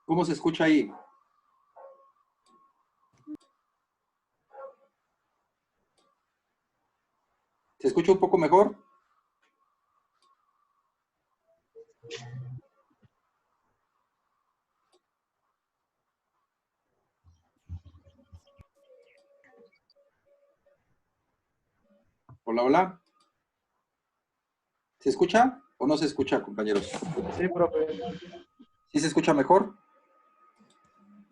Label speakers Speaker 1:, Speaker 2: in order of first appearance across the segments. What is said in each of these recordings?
Speaker 1: ¿Cómo se escucha ahí? ¿Se escucha un poco mejor? Hola, hola. ¿Se escucha o no se escucha, compañeros?
Speaker 2: Sí, profe.
Speaker 1: ¿Sí se escucha mejor?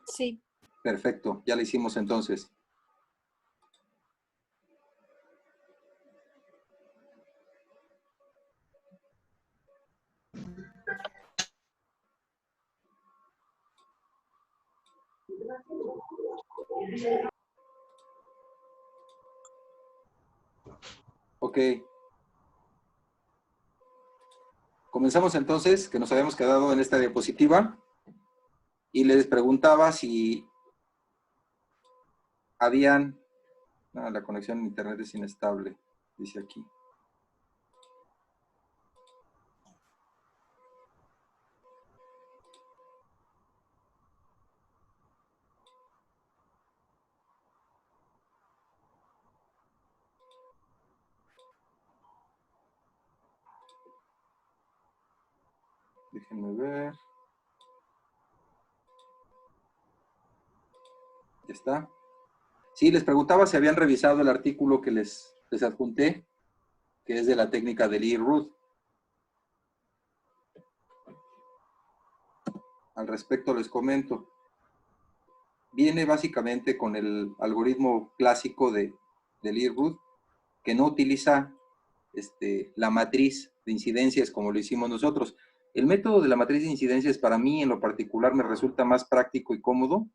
Speaker 3: Sí.
Speaker 1: Perfecto, ya lo hicimos entonces. Ok. Comenzamos entonces, que nos habíamos quedado en esta diapositiva, y les preguntaba si habían... Ah, la conexión en internet es inestable, dice aquí. Déjenme ver. Ya está. Sí, les preguntaba si habían revisado el artículo que les adjunté, que es de la técnica de Lee Ruth. Al respecto les comento. Viene básicamente con el algoritmo clásico de Lee Ruth, que no utiliza la matriz de incidencias como lo hicimos nosotros. El método de la matriz de incidencias para mí en lo particular me resulta más práctico y cómodo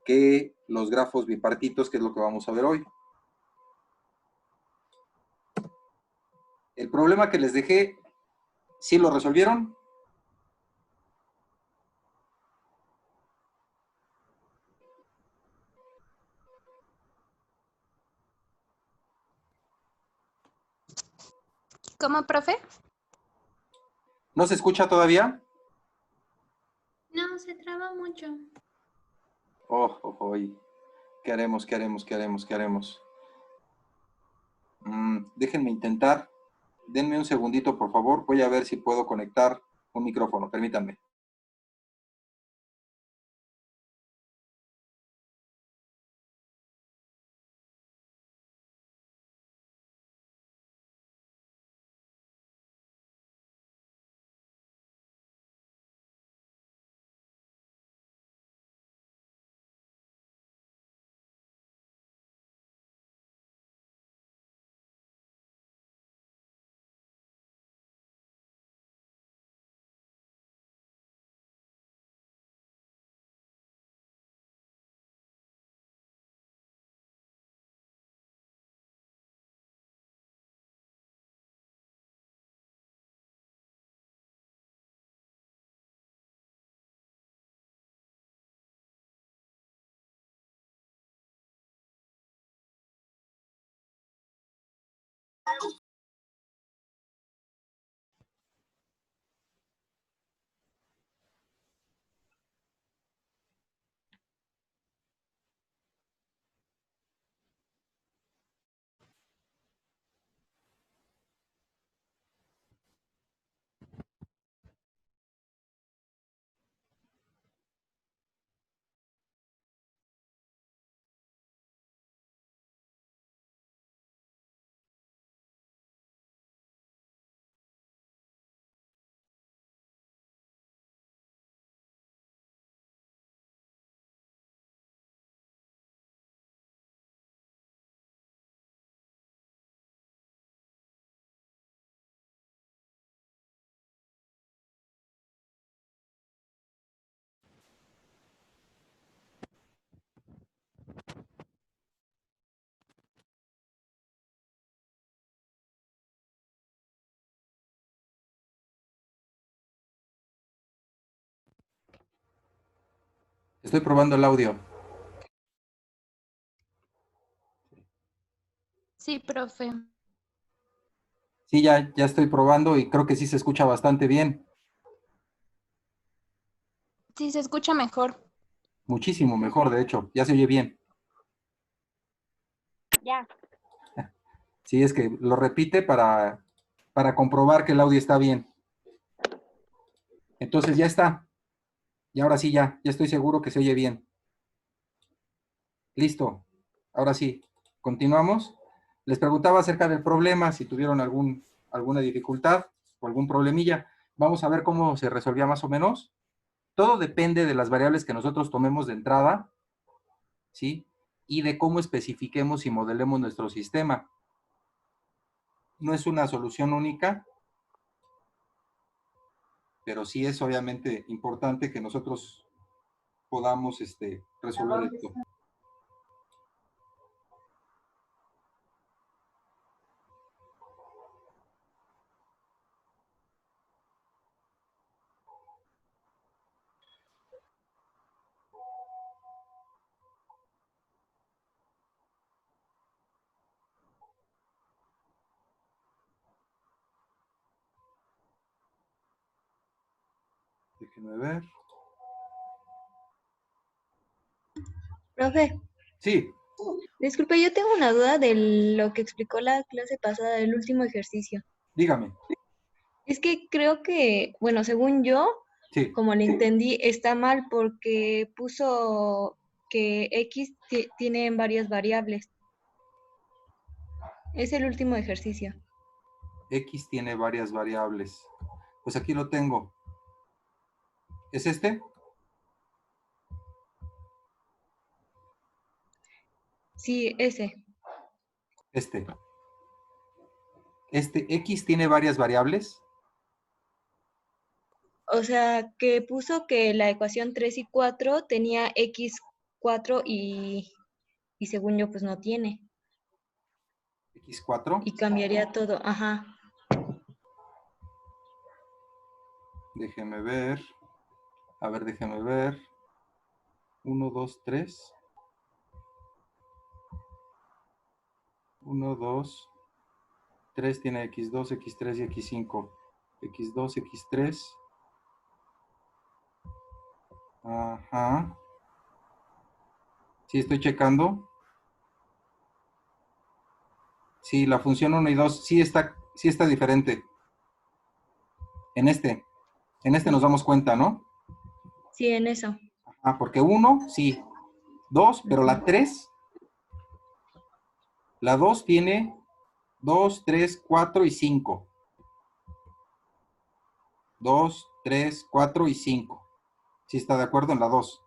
Speaker 1: que los grafos bipartitos, que es lo que vamos a ver hoy. El problema que les dejé, ¿sí lo resolvieron?
Speaker 3: ¿Cómo, profe?
Speaker 1: ¿No se escucha todavía?
Speaker 4: No, se traba mucho.
Speaker 1: ¿Qué haremos? Déjenme intentar. Denme un segundito, por favor. Voy a ver si puedo conectar un micrófono. Permítanme. Estoy probando el audio.
Speaker 3: Sí, profe.
Speaker 1: Sí, ya estoy probando y creo que sí se escucha bastante bien.
Speaker 3: Sí, se escucha mejor.
Speaker 1: Muchísimo mejor, de hecho. Ya se oye bien.
Speaker 3: Ya.
Speaker 1: Sí, es que lo repite para comprobar que el audio está bien. Entonces ya está. Y ahora sí ya estoy seguro que se oye bien. Listo. Ahora sí, continuamos. Les preguntaba acerca del problema, si tuvieron alguna dificultad o algún problemilla. Vamos a ver cómo se resolvía más o menos. Todo depende de las variables que nosotros tomemos de entrada, ¿sí? Y de cómo especifiquemos y modelemos nuestro sistema. No es una solución única, pero sí es obviamente importante que nosotros podamos resolver esto. Déjenme ver.
Speaker 2: Profe,
Speaker 1: Sí,
Speaker 2: disculpe, yo tengo una duda de lo que explicó la clase pasada del último ejercicio.
Speaker 1: dígame.
Speaker 2: Es que creo que, bueno, según yo,
Speaker 1: Sí,
Speaker 2: como le entendí, está mal porque puso que X tiene varias variables. Es el último ejercicio.
Speaker 1: X tiene varias variables. Pues aquí lo tengo. ¿Es este?
Speaker 2: Sí, ese.
Speaker 1: Este. Este X tiene varias variables.
Speaker 2: O sea, que puso que la ecuación 3 y 4 tenía X4 y según yo, pues no tiene.
Speaker 1: X4.
Speaker 2: Y cambiaría todo. Ajá.
Speaker 1: Déjeme ver. A ver, déjeme ver. 1, 2, 3. 1, 2, 3 tiene X2, X3 y X5. X2, X3. Ajá. Sí, estoy checando. Sí, la función 1 y 2 sí está diferente. En este nos damos cuenta, ¿no?
Speaker 2: Sí, en eso.
Speaker 1: Ah, porque 1, sí. 2, pero la 3, la 2 tiene 2, 3, 4 y 5. 2, 3, 4 y 5. Sí está de acuerdo en la 2.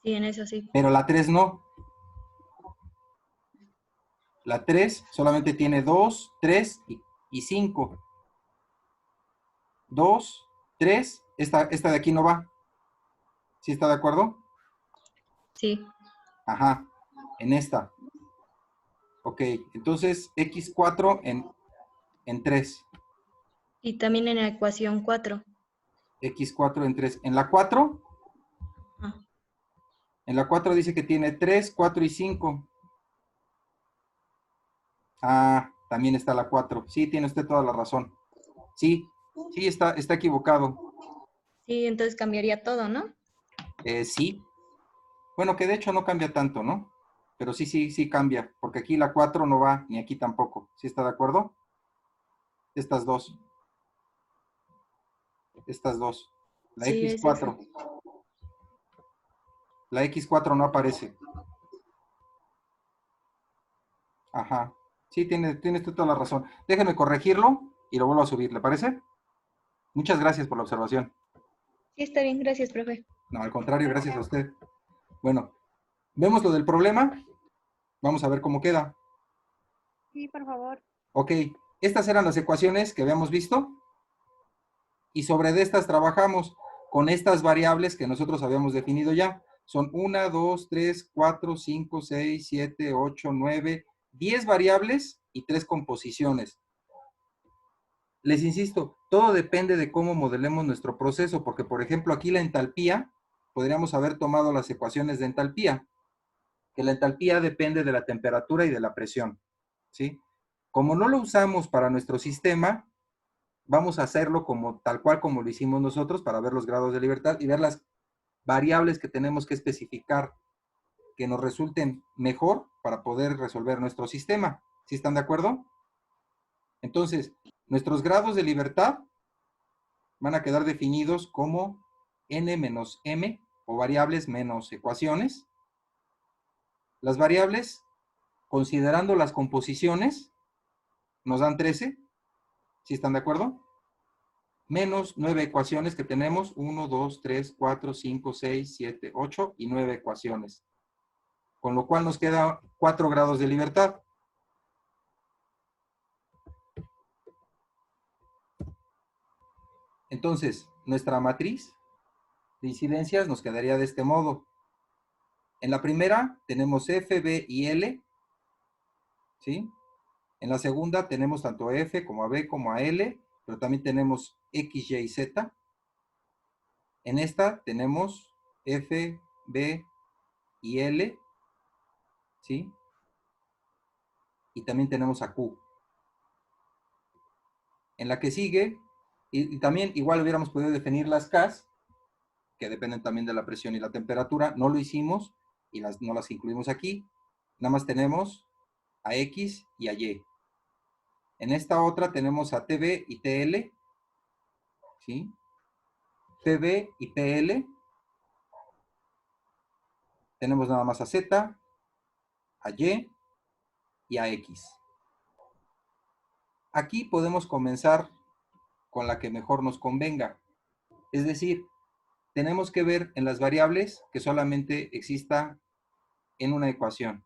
Speaker 2: Sí, en eso sí.
Speaker 1: Pero la 3 no. La 3 solamente tiene 2, 3 y 5. 2, 3, esta de aquí no va. ¿Sí está de acuerdo?
Speaker 2: Sí.
Speaker 1: Ajá, en esta. Ok, entonces X4 en 3.
Speaker 2: Y también en la ecuación 4.
Speaker 1: X4 en 3.
Speaker 2: Ah,
Speaker 1: En la 4 dice que tiene 3, 4 y 5. Ah, también está la 4. Sí, tiene usted toda la razón. Sí, sí, está equivocado.
Speaker 2: sí, entonces cambiaría todo, ¿no?
Speaker 1: Sí. Bueno, que de hecho no cambia tanto, ¿no? Pero sí cambia, porque aquí la 4 no va, ni aquí tampoco. ¿Sí está de acuerdo? Estas dos. Estas dos. La
Speaker 2: Sí, es eso.
Speaker 1: X4. La X4 no aparece. Ajá. Sí, tienes tú toda la razón. Déjeme corregirlo y lo vuelvo a subir, ¿le parece? Muchas gracias por la observación.
Speaker 2: Sí, está bien, gracias, profe.
Speaker 1: No, al contrario, gracias a usted. Bueno, vemos lo del problema. Vamos a ver cómo queda.
Speaker 3: Sí, por favor.
Speaker 1: Ok, estas eran las ecuaciones que habíamos visto y sobre de estas trabajamos con estas variables que nosotros habíamos definido ya. Son 1, 2, 3, 4, 5, 6, 7, 8, 9, 10 variables y 3 composiciones. Les insisto, todo depende de cómo modelemos nuestro proceso, porque por ejemplo aquí la entalpía, podríamos haber tomado las ecuaciones de entalpía, que la entalpía depende de la temperatura y de la presión, ¿sí? Como no lo usamos para nuestro sistema, vamos a hacerlo como tal cual como lo hicimos nosotros para ver los grados de libertad y ver las variables que tenemos que especificar que nos resulten mejor para poder resolver nuestro sistema. ¿Sí están de acuerdo? Entonces, nuestros grados de libertad van a quedar definidos como n menos m, o variables menos ecuaciones. Las variables, considerando las composiciones, nos dan 13. ¿Sí están de acuerdo? Menos 9 ecuaciones que tenemos, 1, 2, 3, 4, 5, 6, 7, 8 y 9 ecuaciones. Con lo cual nos queda 4 grados de libertad. Entonces, nuestra matriz de incidencias nos quedaría de este modo. En la primera tenemos F, B y L, ¿sí? En la segunda tenemos tanto a F como a B como a L, pero también tenemos X, Y y Z. En esta tenemos F, B y L, ¿sí? Y también tenemos a Q. En la que sigue, y también igual hubiéramos podido definir las Ks, que dependen también de la presión y la temperatura. No lo hicimos y no las incluimos aquí. Nada más tenemos a X y a Y. En esta otra tenemos a TB y TL, ¿sí? PB y PL. Tenemos nada más a Z, a Y y a X. Aquí podemos comenzar con la que mejor nos convenga. Es decir, tenemos que ver en las variables que solamente exista en una ecuación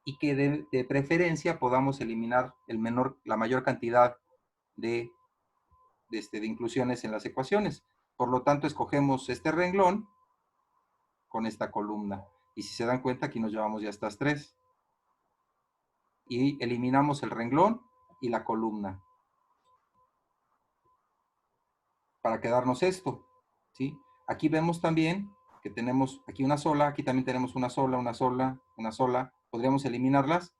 Speaker 1: y que de preferencia podamos eliminar la mayor cantidad de inclusiones en las ecuaciones. Por lo tanto, escogemos este renglón con esta columna. Y si se dan cuenta, aquí nos llevamos ya estas 3. Y eliminamos el renglón y la columna para quedarnos esto, ¿sí? Aquí vemos también que tenemos aquí una sola, aquí también tenemos una sola, una sola, una sola. Podríamos eliminarlas.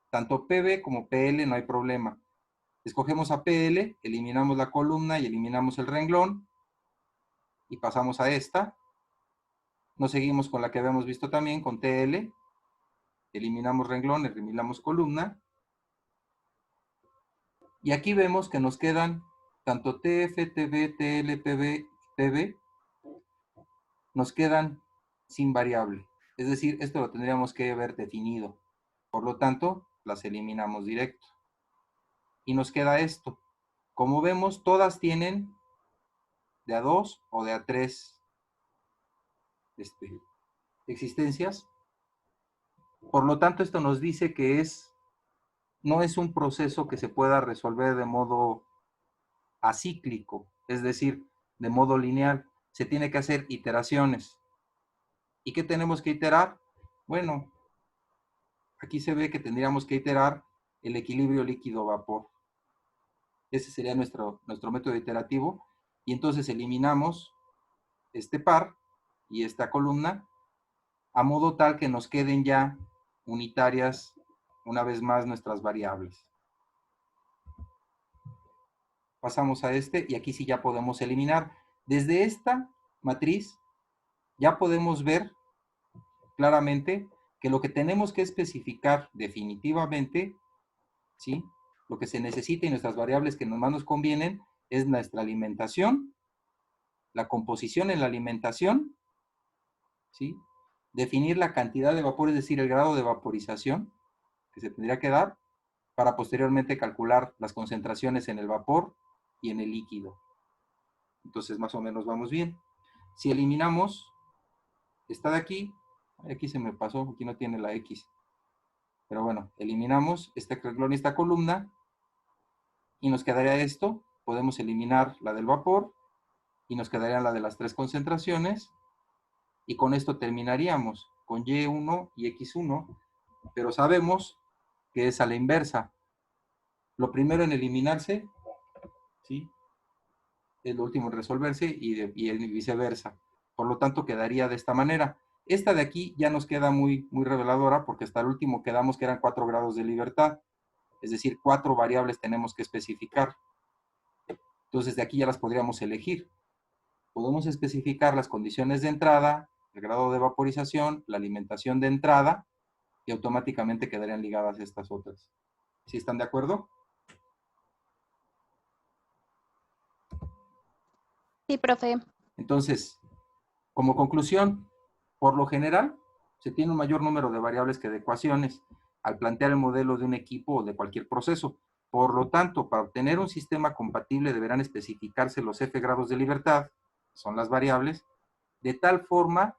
Speaker 1: Tanto PB como PL no hay problema. Escogemos a PL, eliminamos la columna y eliminamos el renglón y pasamos a esta. Nos seguimos con la que habíamos visto también, con TL. Eliminamos renglón, eliminamos columna. Y aquí vemos que nos quedan tanto TF, TB, TL, PB, PB, nos quedan sin variable. Es decir, esto lo tendríamos que haber definido. Por lo tanto, las eliminamos directo. Y nos queda esto. Como vemos, todas tienen de a 2 o de a 3 existencias. Por lo tanto, esto nos dice que no es un proceso que se pueda resolver de modo acíclico, es decir, de modo lineal. Se tiene que hacer iteraciones. ¿Y qué tenemos que iterar? Bueno, aquí se ve que tendríamos que iterar el equilibrio líquido-vapor. Ese sería nuestro método iterativo. Y entonces eliminamos este par y esta columna a modo tal que nos queden ya unitarias una vez más nuestras variables. Pasamos a este y aquí sí ya podemos eliminar. Desde esta matriz ya podemos ver claramente que lo que tenemos que especificar definitivamente, ¿sí? Lo que se necesita y nuestras variables que más nos convienen es nuestra alimentación, la composición en la alimentación, ¿sí? Definir la cantidad de vapor, es decir, el grado de vaporización que se tendría que dar para posteriormente calcular las concentraciones en el vapor y en el líquido. Entonces, más o menos vamos bien. Si eliminamos esta de aquí se me pasó, aquí no tiene la X. Pero bueno, eliminamos este renglón y esta columna y nos quedaría esto. Podemos eliminar la del vapor y nos quedaría la de las 3 concentraciones. Y con esto terminaríamos con Y1 y X1, pero sabemos que es a la inversa. Lo primero en eliminarse, ¿sí? Es lo último en resolverse y viceversa. Por lo tanto, quedaría de esta manera. Esta de aquí ya nos queda muy, muy reveladora porque hasta el último quedamos que eran 4 grados de libertad. Es decir, 4 variables tenemos que especificar. Entonces, de aquí ya las podríamos elegir. Podemos especificar las condiciones de entrada, el grado de vaporización, la alimentación de entrada, y automáticamente quedarían ligadas estas otras. ¿Sí están de acuerdo?
Speaker 3: Sí, profe.
Speaker 1: Entonces, como conclusión, por lo general, se tiene un mayor número de variables que de ecuaciones al plantear el modelo de un equipo o de cualquier proceso. Por lo tanto, para obtener un sistema compatible deberán especificarse los F grados de libertad, que son las variables, de tal forma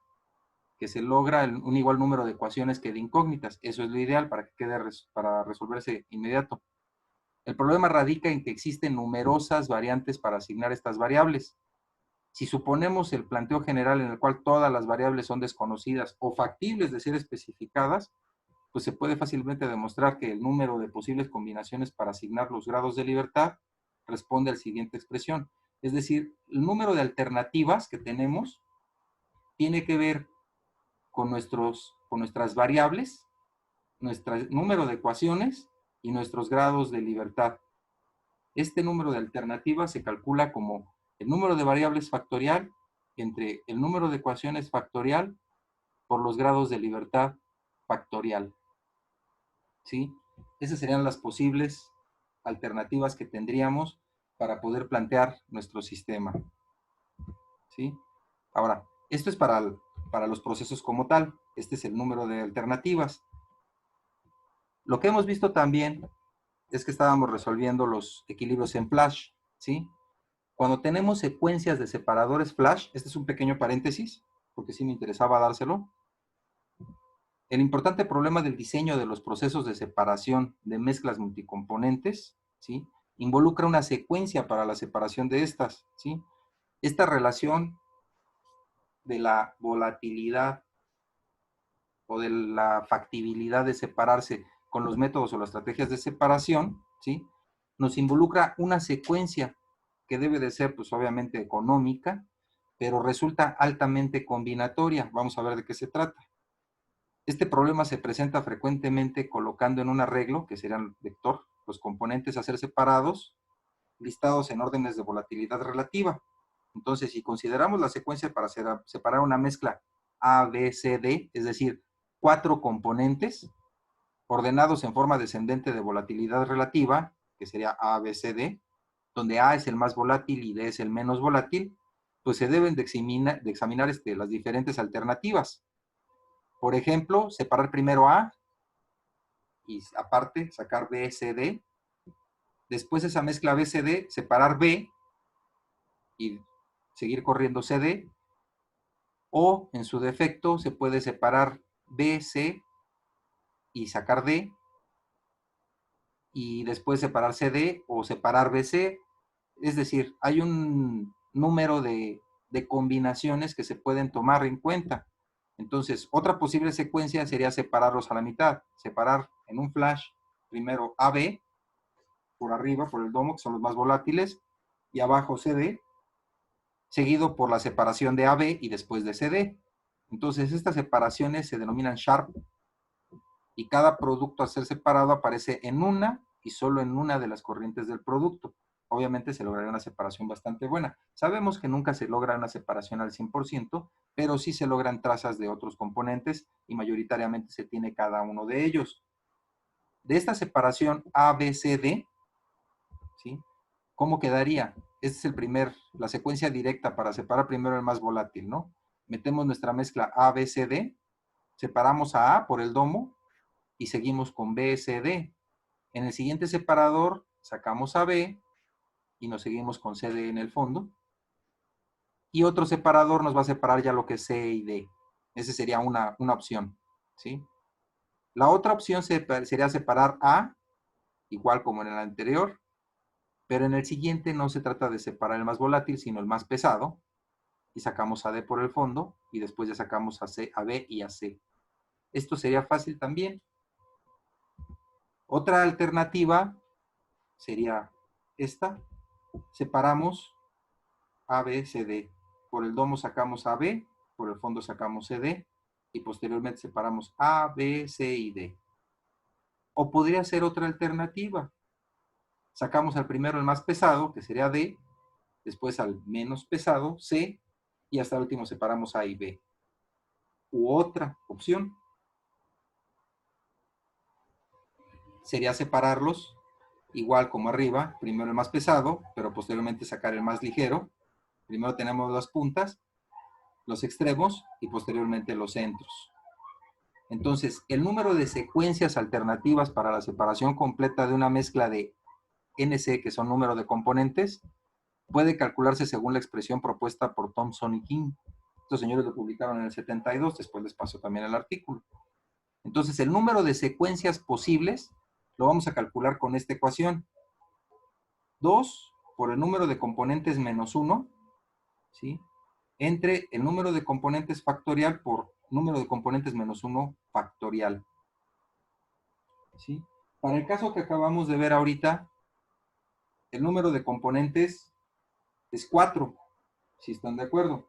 Speaker 1: que se logra un igual número de ecuaciones que de incógnitas. Eso es lo ideal para que quede para resolverse inmediato. El problema radica en que existen numerosas variantes para asignar estas variables. Si suponemos el planteo general en el cual todas las variables son desconocidas o factibles de ser especificadas, pues se puede fácilmente demostrar que el número de posibles combinaciones para asignar los grados de libertad responde a la siguiente expresión. Es decir, el número de alternativas que tenemos tiene que ver con nuestras variables, nuestro número de ecuaciones y nuestros grados de libertad. Este número de alternativas se calcula como el número de variables factorial entre el número de ecuaciones factorial por los grados de libertad factorial. ¿Sí? Esas serían las posibles alternativas que tendríamos para poder plantear nuestro sistema. ¿Sí? Ahora, esto es para los procesos como tal. Este es el número de alternativas. Lo que hemos visto también es que estábamos resolviendo los equilibrios en flash, ¿sí? Cuando tenemos secuencias de separadores flash, este es un pequeño paréntesis, porque sí me interesaba dárselo. El importante problema del diseño de los procesos de separación de mezclas multicomponentes, ¿sí? Involucra una secuencia para la separación de estas, ¿sí? Esta relación de la volatilidad o de la factibilidad de separarse con los métodos o las estrategias de separación, ¿sí? Nos involucra una secuencia que debe de ser, pues obviamente económica, pero resulta altamente combinatoria. Vamos a ver de qué se trata. Este problema se presenta frecuentemente colocando en un arreglo, que sería el vector, los componentes a ser separados, listados en órdenes de volatilidad relativa. Entonces, si consideramos la secuencia para separar una mezcla A, B, C, D, es decir, 4 componentes ordenados en forma descendente de volatilidad relativa, que sería A, B, C, D, donde A es el más volátil y D es el menos volátil, pues se deben de examinar las diferentes alternativas. Por ejemplo, separar primero A y aparte sacar B, C, D. Después esa mezcla B, C, D, separar B y seguir corriendo CD. O en su defecto se puede separar B, C y sacar D. Y después separar CD o separar BC. Es decir, hay un número de combinaciones que se pueden tomar en cuenta. Entonces, otra posible secuencia sería separarlos a la mitad. Separar en un flash primero AB, por arriba, por el domo, que son los más volátiles, y abajo CD, seguido por la separación de AB y después de CD. Entonces, estas separaciones se denominan Sharp, y cada producto a ser separado aparece en una y solo en una de las corrientes del producto. Obviamente se lograría una separación bastante buena. Sabemos que nunca se logra una separación al 100%, pero sí se logran trazas de otros componentes y mayoritariamente se tiene cada uno de ellos. De esta separación A, B, C, D, ¿sí? ¿Cómo quedaría? Esta es la secuencia directa para separar primero el más volátil, ¿no? Metemos nuestra mezcla A, B, C, D, separamos a A por el domo y seguimos con B, C, D. En el siguiente separador sacamos a B y nos seguimos con CD en el fondo. Y otro separador nos va a separar ya lo que es C y D. Esa sería una opción, ¿sí? La otra opción sería separar A, igual como en el anterior, pero en el siguiente no se trata de separar el más volátil, sino el más pesado, y sacamos a D por el fondo, y después ya sacamos a C, a B y a C. Esto sería fácil también. Otra alternativa sería esta. Separamos A, B, C, D. Por el domo sacamos A, B, por el fondo sacamos C, D, y posteriormente separamos A, B, C y D. O podría ser otra alternativa. Sacamos al primero el más pesado, que sería D, después al menos pesado, C, y hasta el último separamos A y B. U otra opción sería separarlos igual como arriba, primero el más pesado, pero posteriormente sacar el más ligero. Primero tenemos las puntas, los extremos y posteriormente los centros. Entonces, el número de secuencias alternativas para la separación completa de una mezcla de NC, que son número de componentes, puede calcularse según la expresión propuesta por Thomson y King. Estos señores lo publicaron en el 72, después les paso también el artículo. Entonces, el número de secuencias posibles lo vamos a calcular con esta ecuación. 2 por el número de componentes menos 1, ¿sí? Entre el número de componentes factorial por número de componentes menos 1 factorial. ¿Sí? Para el caso que acabamos de ver ahorita, el número de componentes es 4, si están de acuerdo.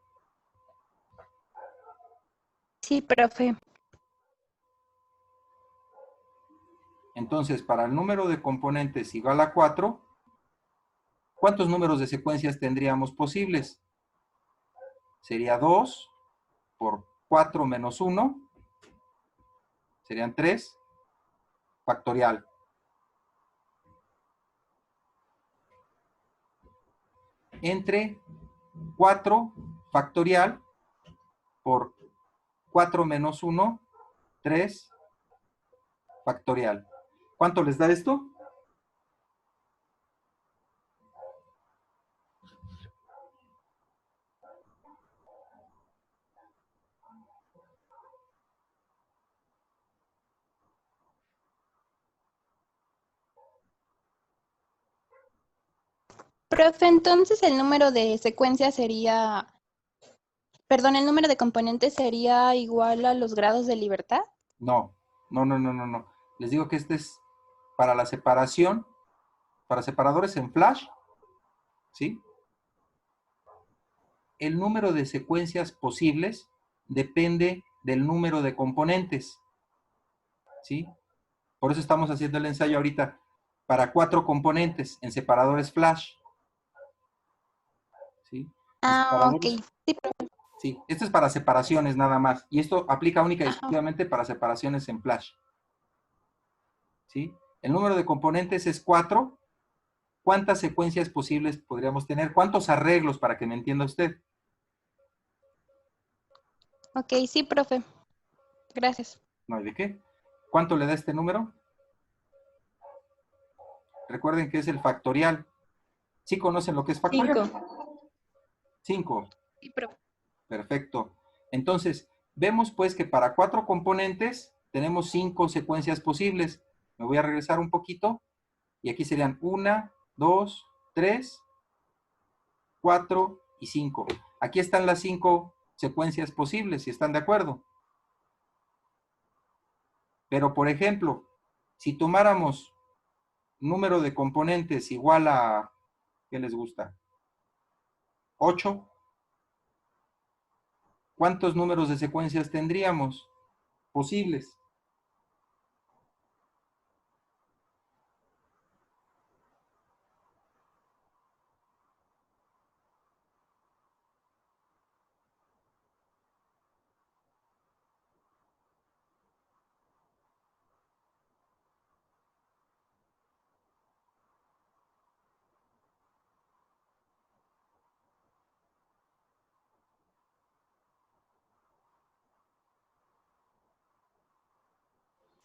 Speaker 3: Sí, profe.
Speaker 1: Entonces, para el número de componentes igual a 4, ¿cuántos números de secuencias tendríamos posibles? Sería 2 por 4 menos 1, serían 3, factorial. Entre 4 factorial por 4 menos 1, 3 factorial. ¿Cuánto les da esto?
Speaker 3: Profe, entonces el número de secuencias sería, perdón, el número de componentes sería igual a los grados de libertad.
Speaker 1: No. Les digo que este es para la separación, para separadores en flash, ¿sí? El número de secuencias posibles depende del número de componentes, ¿sí? Por eso estamos haciendo el ensayo ahorita para 4 componentes en separadores flash, ¿sí?
Speaker 3: Ah, ok. Sí, profe.
Speaker 1: Sí, esto es para separaciones nada más. Y esto aplica única y exclusivamente para separaciones en flash. ¿Sí? El número de componentes es 4. ¿Cuántas secuencias posibles podríamos tener? ¿Cuántos arreglos, para que me entienda usted?
Speaker 3: Ok, sí, profe. Gracias.
Speaker 1: No hay de qué. ¿Cuánto le da este número? Recuerden que es el factorial. ¿Sí conocen lo que es factorial?
Speaker 2: 5.
Speaker 1: 5.
Speaker 3: Sí, profe.
Speaker 1: Perfecto. Entonces, vemos pues que para 4 componentes tenemos 5 secuencias posibles. Me voy a regresar un poquito y aquí serían 1, 2, 3, 4 y 5. Aquí están las 5 secuencias posibles, si están de acuerdo. Pero, por ejemplo, si tomáramos número de componentes igual a, ¿qué les gusta? 8. ¿Cuántos números de secuencias tendríamos posibles?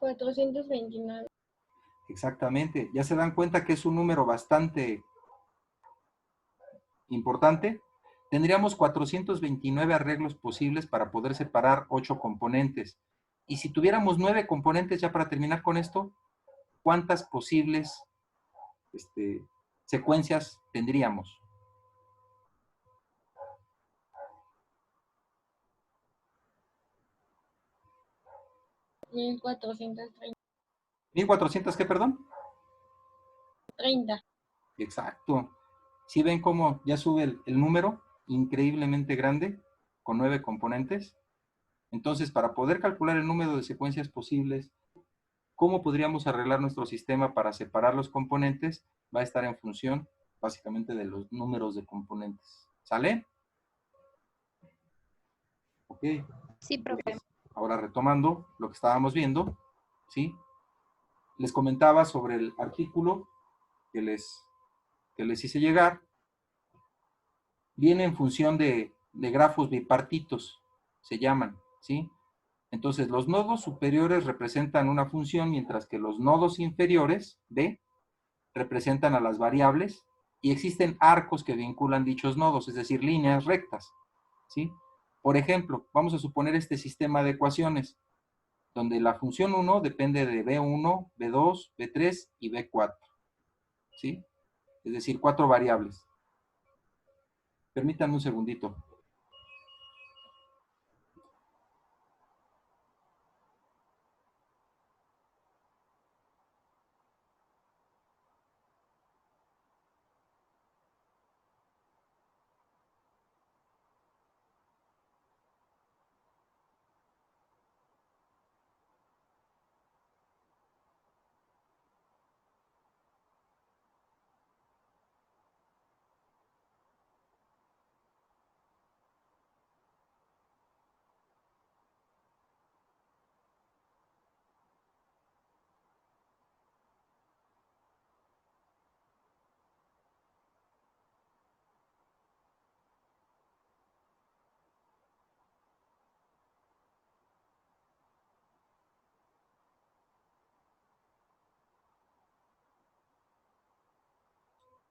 Speaker 3: $429.
Speaker 1: Exactamente. ¿Ya se dan cuenta que es un número bastante importante? Tendríamos 429 arreglos posibles para poder separar 8 componentes. Y si tuviéramos 9 componentes, ya para terminar con esto, ¿cuántas posibles secuencias tendríamos? ¿1400 qué, perdón?
Speaker 3: 30.
Speaker 1: Exacto. ¿Sí ven cómo ya sube el número increíblemente grande con 9 componentes? Entonces, para poder calcular el número de secuencias posibles, ¿cómo podríamos arreglar nuestro sistema para separar los componentes? Va a estar en función básicamente de los números de componentes. ¿Sale? Ok.
Speaker 3: Sí, profe.
Speaker 1: Ahora retomando lo que estábamos viendo, ¿sí? Les comentaba sobre el artículo que les hice llegar. Viene en función de grafos bipartitos, se llaman, ¿sí? Entonces, los nodos superiores representan una función, mientras que los nodos inferiores, B, representan a las variables, y existen arcos que vinculan dichos nodos, es decir, líneas rectas, ¿sí? Por ejemplo, vamos a suponer este sistema de ecuaciones, donde la función 1 depende de B1, B2, B3 y B4, ¿sí? Es decir, 4 variables. Permítanme un segundito.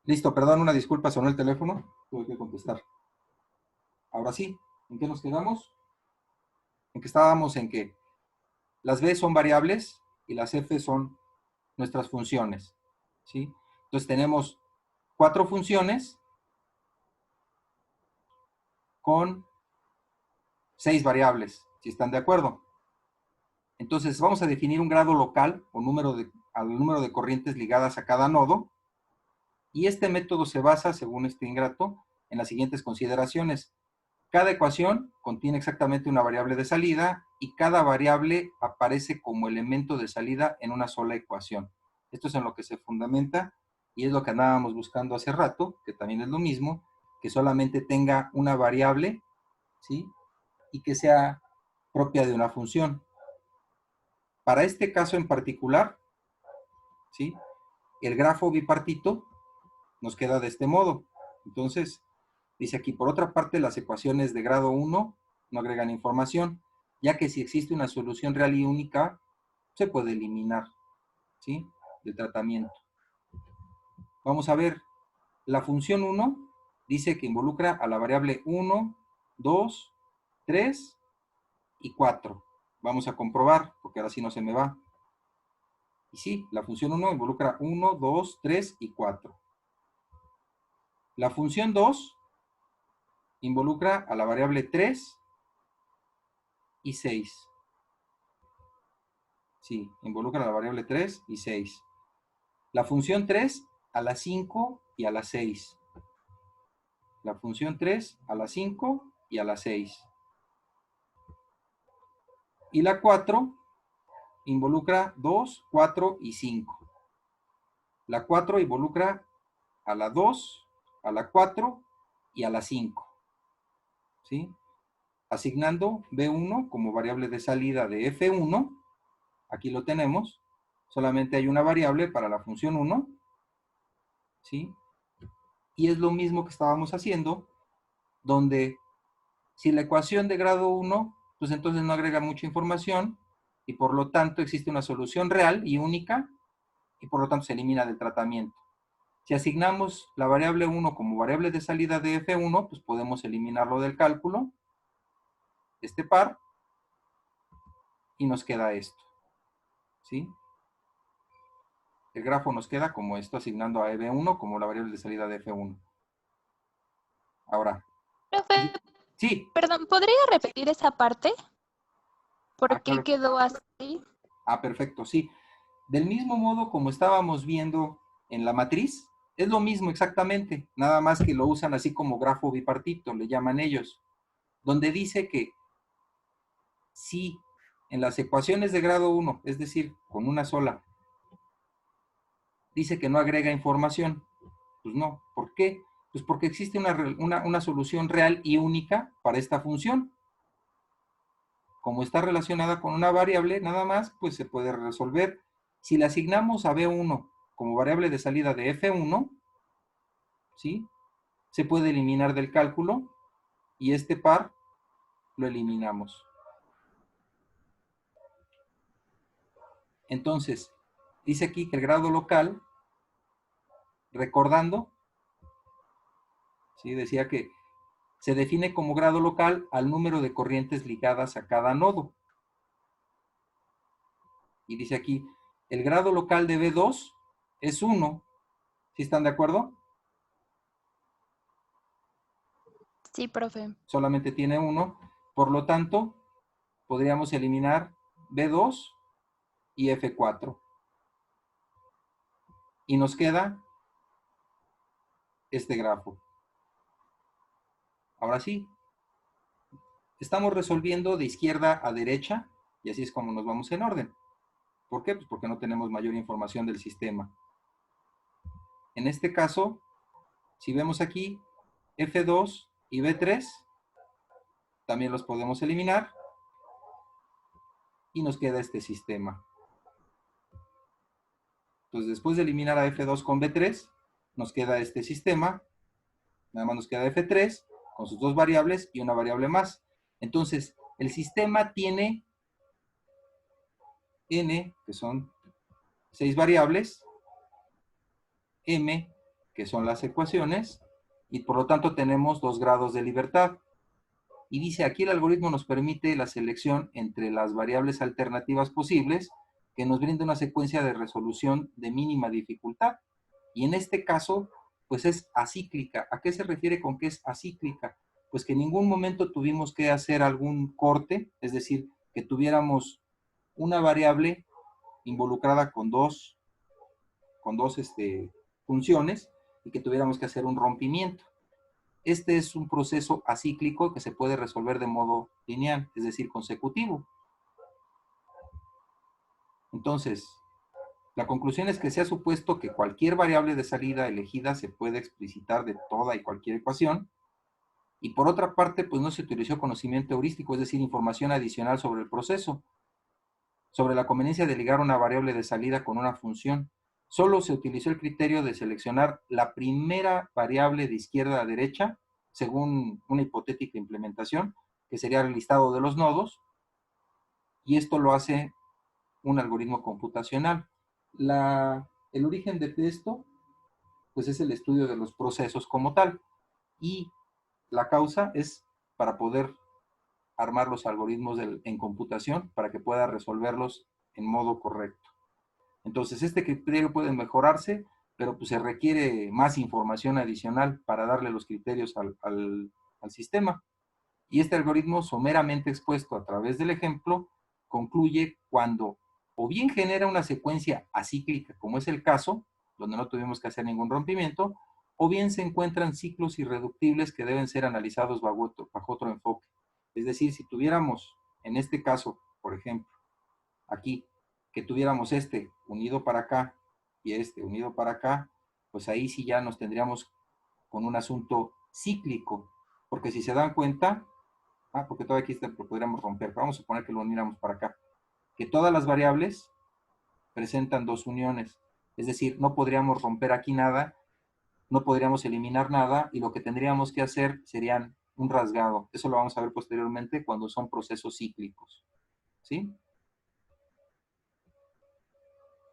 Speaker 1: Listo, perdón, una disculpa, sonó el teléfono, tuve que contestar. Ahora sí, ¿en qué nos quedamos? En que estábamos en que las B son variables y las F son nuestras funciones, ¿sí? Entonces tenemos 4 funciones con 6 variables, si están de acuerdo. Entonces vamos a definir un grado local o al número de corrientes ligadas a cada nodo, y este método se basa, según este ingrato, en las siguientes consideraciones. Cada ecuación contiene exactamente una variable de salida y cada variable aparece como elemento de salida en una sola ecuación. Esto es en lo que se fundamenta y es lo que andábamos buscando hace rato, que también es lo mismo, que solamente tenga una variable, ¿sí? Y que sea propia de una función. Para este caso en particular, ¿sí? El grafo bipartito nos queda de este modo. Entonces, dice aquí, por otra parte, las ecuaciones de grado 1 no agregan información, ya que si existe una solución real y única, se puede eliminar, ¿sí? Del tratamiento. Vamos a ver, la función 1 dice que involucra a la variable 1, 2, 3 y 4. Vamos a comprobar, porque ahora sí no se me va. Y sí, la función 1 involucra 1, 2, 3 y 4. La función 2 involucra a la variable 3 y 6. Sí, involucra a la variable 3 y 6. La función 3 a la 5 y a la 6. La función 3 a la 5 y a la 6. Y la 4 involucra 2, 4 y 5. La 4 involucra a la 2, a la 4 y a la 5. ¿Sí? Asignando B1 como variable de salida de F1, aquí lo tenemos, solamente hay una variable para la función 1, ¿sí? Y es lo mismo que estábamos haciendo, donde si la ecuación de grado 1, pues entonces no agrega mucha información, y por lo tanto existe una solución real y única, y por lo tanto se elimina del tratamiento. Si asignamos la variable 1 como variable de salida de F1, pues podemos eliminarlo del cálculo, este par, y nos queda esto, ¿sí? El grafo nos queda como esto, asignando a EB1 como la variable de salida de F1. Ahora,
Speaker 3: Profe,
Speaker 1: sí.
Speaker 3: perdón, ¿podría repetir esa parte? ¿Por qué
Speaker 1: Claro.
Speaker 3: quedó así?
Speaker 1: Perfecto, sí. Del mismo modo como estábamos viendo en la matriz, es lo mismo exactamente, nada más que lo usan así como grafo bipartito, le llaman ellos, donde dice que si en las ecuaciones de grado 1, es decir, con una sola, dice que no agrega información, Pues no. ¿Por qué? Pues porque existe una solución real y única para esta función. Como está relacionada con una variable, nada más, pues se puede resolver. Si le asignamos a B1 como variable de salida de F1, ¿sí? Se puede eliminar del cálculo y este par lo eliminamos. Entonces, dice aquí que el grado local, recordando, ¿sí? Decía que se define como grado local al número de corrientes ligadas a cada nodo. Y dice aquí, el grado local de B2 es 1. ¿Sí están de acuerdo?
Speaker 3: Sí, profe.
Speaker 1: Solamente tiene 1. Por lo tanto, podríamos eliminar B2 y F4. Y nos queda este grafo. Ahora sí, estamos resolviendo de izquierda a derecha y así es como nos vamos en orden. ¿Por qué? Pues porque no tenemos mayor información del sistema. En este caso, si vemos aquí F2 y B3, también los podemos eliminar y nos queda este sistema. Entonces, después de eliminar a F2 con B3, nos queda este sistema. Nada más nos queda F3 con sus dos variables y una variable más. Entonces, el sistema tiene N, que son 6 variables, M, que son las ecuaciones, y por lo tanto tenemos 2 grados de libertad. Y dice, aquí el algoritmo nos permite la selección entre las variables alternativas posibles, que nos brinda una secuencia de resolución de mínima dificultad. Y en este caso, pues es acíclica. ¿A qué se refiere con que es acíclica? Pues que en ningún momento tuvimos que hacer algún corte, es decir, que tuviéramos una variable involucrada con dos funciones y que tuviéramos que hacer un rompimiento. Este es un proceso acíclico que se puede resolver de modo lineal, es decir, consecutivo. Entonces, la conclusión es que se ha supuesto que cualquier variable de salida elegida se puede explicitar de toda y cualquier ecuación. Y por otra parte, pues no se utilizó conocimiento heurístico, es decir, información adicional sobre el proceso, sobre la conveniencia de ligar una variable de salida con una función. Solo se utilizó el criterio de seleccionar la primera variable de izquierda a derecha, según una hipotética implementación, que sería el listado de los nodos, y esto lo hace un algoritmo computacional. El origen de esto, pues es el estudio de los procesos como tal, y la causa es para poder armar los algoritmos en computación para que pueda resolverlos en modo correcto. Entonces, este criterio puede mejorarse, pero pues se requiere más información adicional para darle los criterios al sistema. Y este algoritmo someramente expuesto a través del ejemplo concluye cuando o bien genera una secuencia acíclica, como es el caso, donde no tuvimos que hacer ningún rompimiento, o bien se encuentran ciclos irreductibles que deben ser analizados bajo otro enfoque. Es decir, si tuviéramos, en este caso, por ejemplo, aquí, que tuviéramos este unido para acá y este unido para acá, pues ahí sí ya nos tendríamos con un asunto cíclico, porque si se dan cuenta, porque todavía aquí lo podríamos romper, vamos a suponer que lo uniéramos para acá, que todas las variables presentan dos uniones, es decir, no podríamos romper aquí nada, no podríamos eliminar nada, y lo que tendríamos que hacer serían un rasgado. Eso lo vamos a ver posteriormente cuando son procesos cíclicos, ¿sí?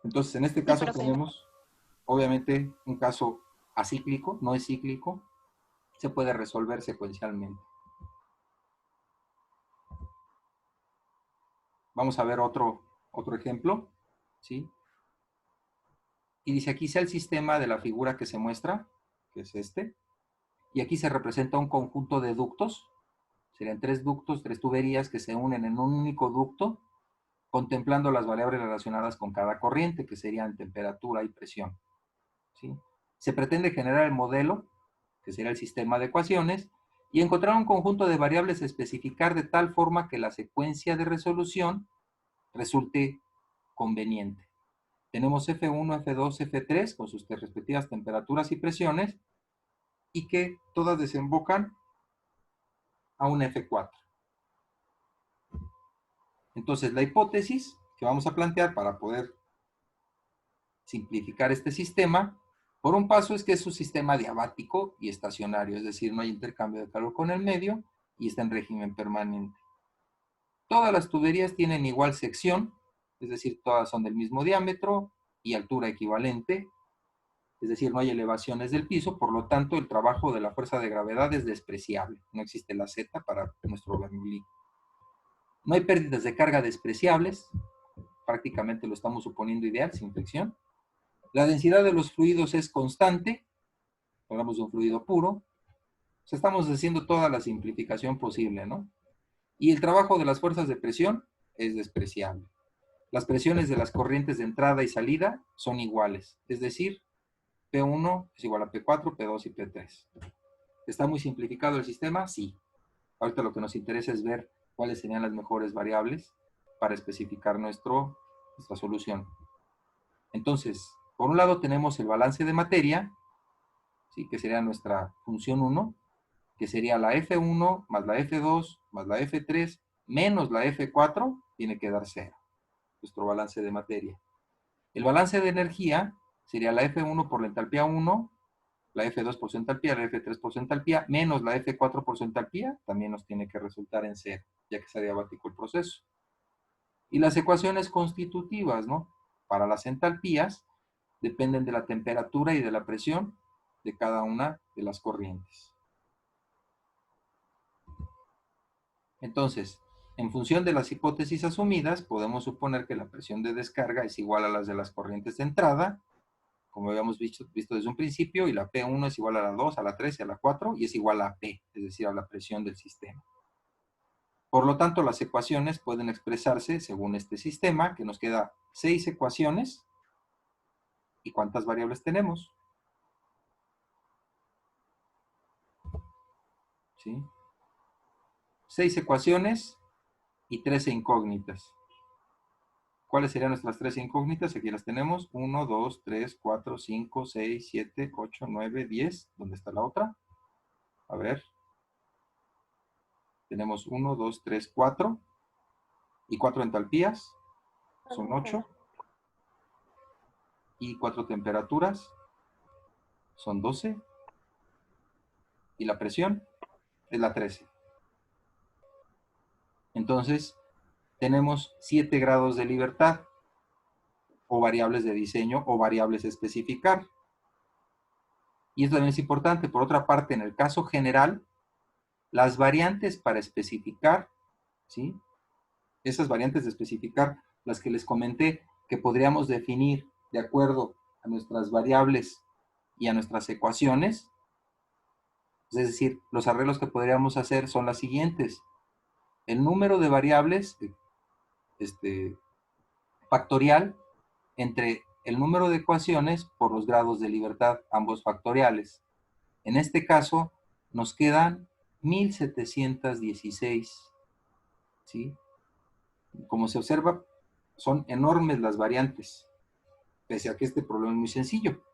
Speaker 1: Entonces, en este caso tenemos, obviamente, un caso acíclico, no es cíclico, se puede resolver secuencialmente. Vamos a ver otro ejemplo, ¿sí? Y dice, aquí sea el sistema de la figura que se muestra, que es este, y aquí se representa un conjunto de ductos, serían 3 ductos, 3 tuberías que se unen en un único ducto, contemplando las variables relacionadas con cada corriente, que serían temperatura y presión, ¿sí? Se pretende generar el modelo, que sería el sistema de ecuaciones, y encontrar un conjunto de variables a especificar de tal forma que la secuencia de resolución resulte conveniente. tenemos F1, F2, F3 con sus respectivas temperaturas y presiones y que todas desembocan a un F4. Entonces, la hipótesis que vamos a plantear para poder simplificar este sistema, por un paso es que es un sistema diabático y estacionario, es decir, no hay intercambio de calor con el medio y está en régimen permanente. Todas las tuberías tienen igual sección, es decir, todas son del mismo diámetro y altura equivalente, es decir, no hay elevaciones del piso, por lo tanto, el trabajo de la fuerza de gravedad es despreciable. No existe la Z para nuestro Bernoulli. No hay pérdidas de carga despreciables, prácticamente lo estamos suponiendo ideal, sin fricción. La densidad de los fluidos es constante, hablamos de un fluido puro. O sea, estamos haciendo toda la simplificación posible, ¿no? Y el trabajo de las fuerzas de presión es despreciable. Las presiones de las corrientes de entrada y salida son iguales, es decir, P1 es igual a P4, P2 y P3. ¿Está muy simplificado el sistema? Sí. Ahorita lo que nos interesa es ver cuáles serían las mejores variables para especificar nuestra solución. Entonces, por un lado tenemos el balance de materia, ¿sí? Que sería nuestra función 1, que sería la F1 más la F2 más la F3 menos la F4, tiene que dar 0, nuestro balance de materia. El balance de energía sería la F1 por la entalpía 1, la F2 por su entalpía, la F3 por su entalpía, menos la F4 por su entalpía, también nos tiene que resultar en 0, ya que es adiabático el proceso. Y las ecuaciones constitutivas, ¿no? Para las entalpías dependen de la temperatura y de la presión de cada una de las corrientes. Entonces, en función de las hipótesis asumidas, podemos suponer que la presión de descarga es igual a las de las corrientes de entrada, como habíamos visto desde un principio, y la P1 es igual a la 2, a la 3 y a la 4, y es igual a P, es decir, a la presión del sistema. Por lo tanto, las ecuaciones pueden expresarse según este sistema, que nos queda 6 ecuaciones. ¿Y cuántas variables tenemos? ¿Sí? 6 ecuaciones y 13 incógnitas. ¿Cuáles serían nuestras 13 incógnitas? Aquí las tenemos. 1, 2, 3, 4, 5, 6, 7, 8, 9, 10. ¿Dónde está la otra? A ver. Tenemos 1, 2, 3, 4. Y 4 entalpías. Son 8. Y 4 temperaturas. Son 12. Y la presión es la 13. Entonces, tenemos 7 grados de libertad, o variables de diseño, o variables a especificar. Y esto también es importante. Por otra parte, en el caso general, las variantes para especificar, ¿sí? Esas variantes de especificar, las que les comenté, que podríamos definir de acuerdo a nuestras variables y a nuestras ecuaciones, es decir, los arreglos que podríamos hacer son las siguientes. El número de variables factorial entre el número de ecuaciones por los grados de libertad, ambos factoriales. En este caso, nos quedan 1716, ¿sí? Como se observa, son enormes las variantes, pese a que este problema es muy sencillo.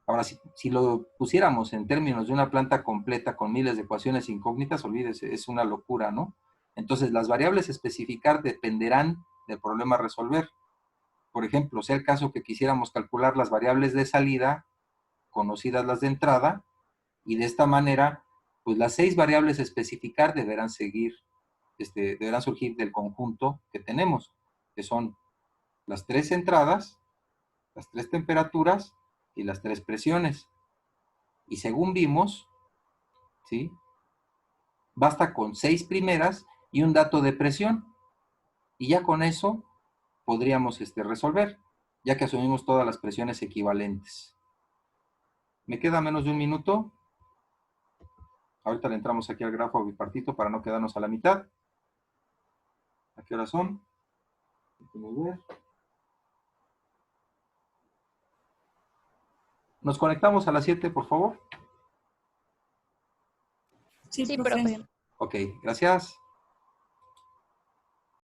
Speaker 1: Ahora, si lo pusiéramos en términos de una planta completa con miles de ecuaciones incógnitas, olvídese, es una locura, ¿no? Entonces, las variables a especificar dependerán del problema a resolver. Por ejemplo, sea el caso que quisiéramos calcular las variables de salida, conocidas las de entrada, y de esta manera, pues las 6 variables a especificar deberán surgir del conjunto que tenemos, que son las 3 entradas, las 3 temperaturas y las 3 presiones. Y según vimos, ¿sí? Basta con 6 primeras y un dato de presión. Y ya con eso podríamos resolver, ya que asumimos todas las presiones equivalentes. Me queda menos de un minuto. Ahorita le entramos aquí al grafo bipartito para no quedarnos a la mitad. ¿A qué hora son? Déjenme ver. Nos conectamos a las 7, por favor.
Speaker 3: Sí, profe.
Speaker 1: Ok, gracias.